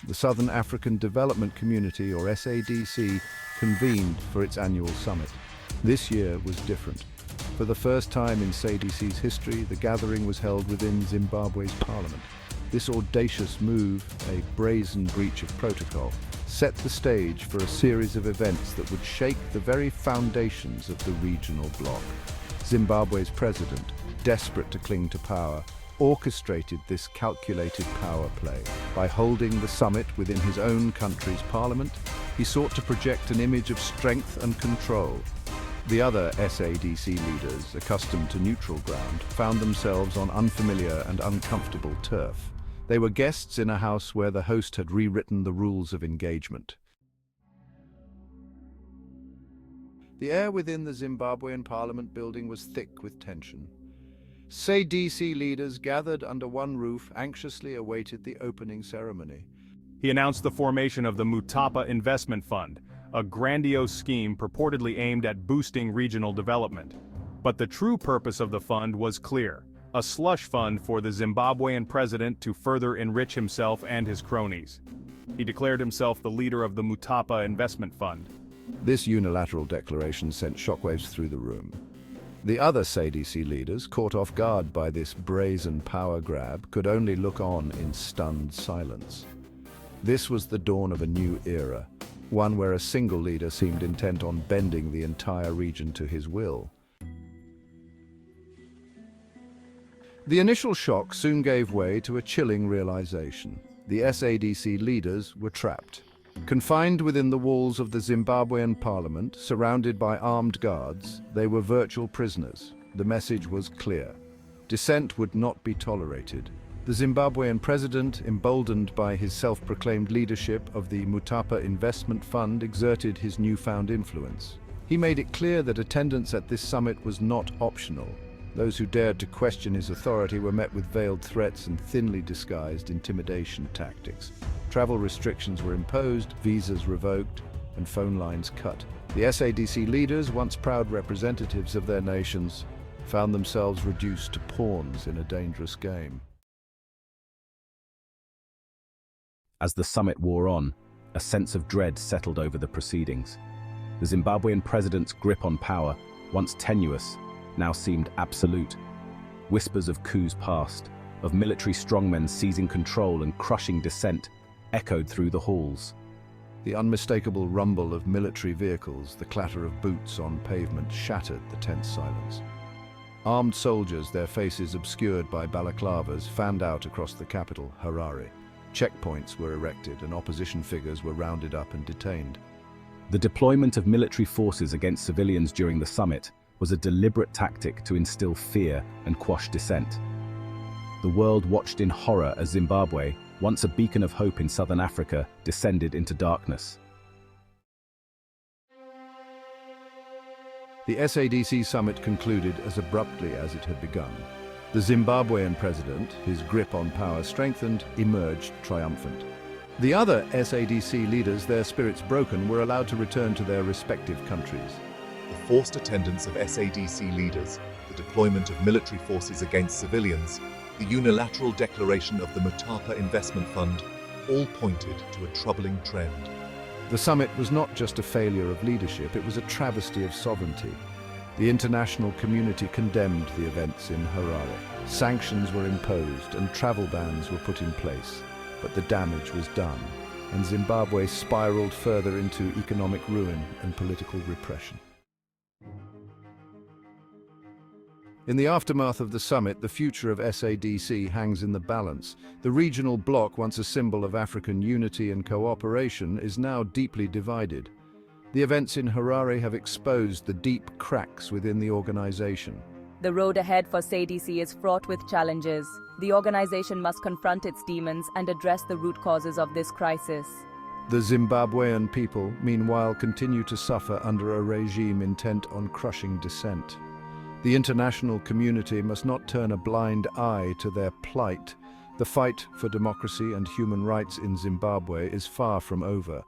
the Southern African Development Community, or SADC, convened for its annual summit. This year was different. For the first time in SADC's history, the gathering was held within Zimbabwe's parliament. This audacious move, a brazen breach of protocol, set the stage for a series of events that would shake the very foundations of the regional bloc. Zimbabwe's president, desperate to cling to power, orchestrated this calculated power play. By holding the summit within his own country's parliament, he sought to project an image of strength and control. The other SADC leaders, accustomed to neutral ground, found themselves on unfamiliar and uncomfortable turf. They were guests in a house where the host had rewritten the rules of engagement. The air within the Zimbabwean parliament building was thick with tension. SADC leaders gathered under one roof anxiously awaited the opening ceremony. He announced the formation of the Mutapa Investment Fund, a grandiose scheme purportedly aimed at boosting regional development. But the true purpose of the fund was clear: a slush fund for the Zimbabwean president to further enrich himself and his cronies. He declared himself the leader of the Mutapa Investment Fund. This unilateral declaration sent shockwaves through the room. The other SADC leaders, caught off guard by this brazen power grab, could only look on in stunned silence. This was the dawn of a new era, one where a single leader seemed intent on bending the entire region to his will. The initial shock soon gave way to a chilling realization. The SADC leaders were trapped. Confined within the walls of the Zimbabwean parliament, surrounded by armed guards, they were virtual prisoners. The message was clear: dissent would not be tolerated. The Zimbabwean president, emboldened by his self-proclaimed leadership of the Mutapa Investment Fund, exerted his newfound influence. He made it clear that attendance at this summit was not optional. Those who dared to question his authority were met with veiled threats and thinly disguised intimidation tactics. Travel restrictions were imposed, visas revoked, and phone lines cut. The SADC leaders, once proud representatives of their nations, found themselves reduced to pawns in a dangerous game. As the summit wore on, a sense of dread settled over the proceedings. The Zimbabwean president's grip on power, once tenuous, now seemed absolute. Whispers of coups past, of military strongmen seizing control and crushing dissent, echoed through the halls. The unmistakable rumble of military vehicles, the clatter of boots on pavement, shattered the tense silence. Armed soldiers, their faces obscured by balaclavas, fanned out across the capital, Harare. Checkpoints were erected and opposition figures were rounded up and detained. The deployment of military forces against civilians during the summit was a deliberate tactic to instill fear and quash dissent. The world watched in horror as Zimbabwe, once a beacon of hope in southern Africa, descended into darkness. The SADC summit concluded as abruptly as it had begun. The Zimbabwean president, his grip on power strengthened, emerged triumphant. The other SADC leaders, their spirits broken, were allowed to return to their respective countries. The forced attendance of SADC leaders, the deployment of military forces against civilians, the unilateral declaration of the Mutapa Investment Fund, all pointed to a troubling trend. The summit was not just a failure of leadership, it was a travesty of sovereignty. The international community condemned the events in Harare. Sanctions were imposed and travel bans were put in place, but the damage was done, and Zimbabwe spiraled further into economic ruin and political repression. In the aftermath of the summit, the future of SADC hangs in the balance. The regional bloc, once a symbol of African unity and cooperation, is now deeply divided. The events in Harare have exposed the deep cracks within the organization. The road ahead for SADC is fraught with challenges. The organization must confront its demons and address the root causes of this crisis. The Zimbabwean people, meanwhile, continue to suffer under a regime intent on crushing dissent. The international community must not turn a blind eye to their plight. The fight for democracy and human rights in Zimbabwe is far from over.